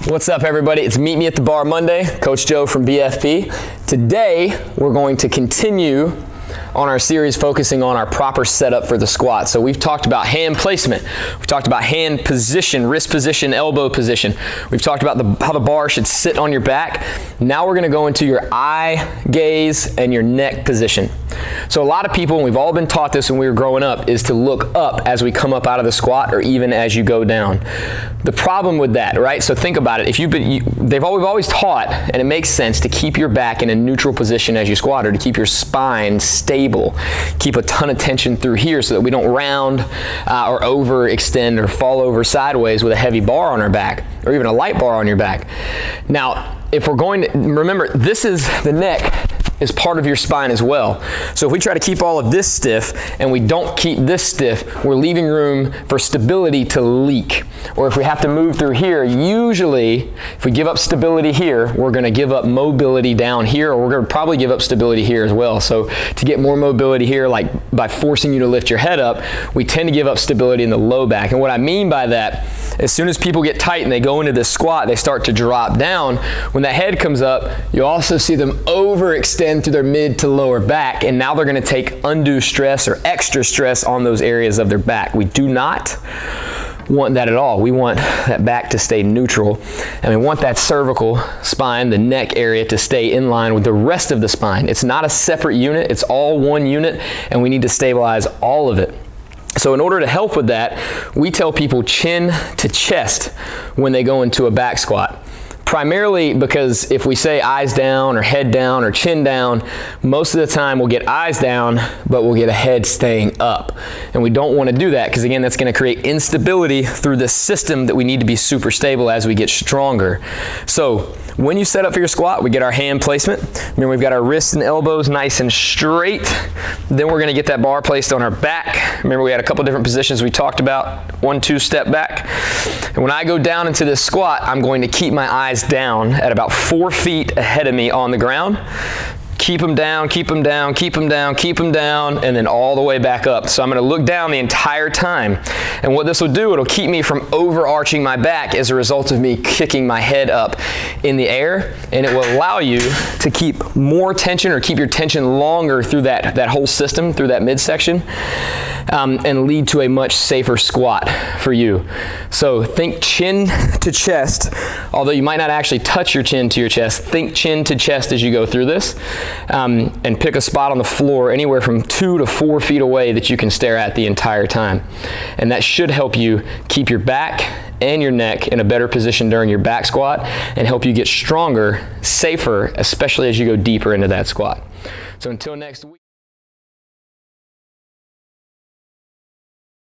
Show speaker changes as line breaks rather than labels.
What's up, everybody? It's Meet Me at the Bar Monday. Coach Joe from BFP. Today, we're going to continue on our series focusing on our proper setup for the squat. So we've talked about hand placement. We've talked about hand position, wrist position, elbow position. We've talked about how the bar should sit on your back. Now we're going to go into your eye gaze and your neck position. So a lot of people, and we've all been taught this when we were growing up, is to look up as we come up out of the squat or even as you go down. The problem with that, right? So think about it. If we've always taught, and it makes sense, to keep your back in a neutral position as you squat, or to keep your spine stable. Keep a ton of tension through here so that we don't round or overextend or fall over sideways with a heavy bar on our back, or even a light bar on your back. Now, if we're going to, remember, this is the neck is part of your spine as well. So if we try to keep all of this stiff and we don't keep this stiff, we're leaving room for stability to leak. Or if we have to move through here, usually if we give up stability here, we're gonna give up mobility down here, or we're gonna probably give up stability here as well. So to get more mobility here, like by forcing you to lift your head up, we tend to give up stability in the low back. And what I mean by that, as soon as people get tight and they go into this squat, they start to drop down. When that head comes up, you also see them overextend through their mid to lower back, and now they're going to take undue stress or extra stress on those areas of their back. We do not want that at all. We want that back to stay neutral, and we want that cervical spine, the neck area, to stay in line with the rest of the spine. It's not a separate unit, it's all one unit, and we need to stabilize all of it. So in order to help with that, we tell people chin to chest when they go into a back squat. Primarily because if we say eyes down or head down or chin down, most of the time we'll get eyes down, but we'll get a head staying up. And we don't want to do that because, again, that's going to create instability through the system that we need to be super stable as we get stronger. So when you set up for your squat, we get our hand placement. Remember, we've got our wrists and elbows nice and straight. Then we're going to get that bar placed on our back. Remember, we had a couple different positions we talked about. 1-2 step back. And when I go down into this squat, I'm going to keep my eyes down at about 4 feet ahead of me on the ground. Keep them down, keep them down, keep them down, keep them down, and then all the way back up. So I'm going to look down the entire time. And what this will do, it'll keep me from overarching my back as a result of me kicking my head up in the air, and it will allow you to keep more tension, or keep your tension longer through that whole system, through that midsection, and lead to a much safer squat for you. So think chin to chest, although you might not actually touch your chin to your chest. Think chin to chest as you go through this. And pick a spot on the floor anywhere from 2 to 4 feet away that you can stare at the entire time. And that should help you keep your back and your neck in a better position during your back squat, and help you get stronger, safer, especially as you go deeper into that squat. So until next week.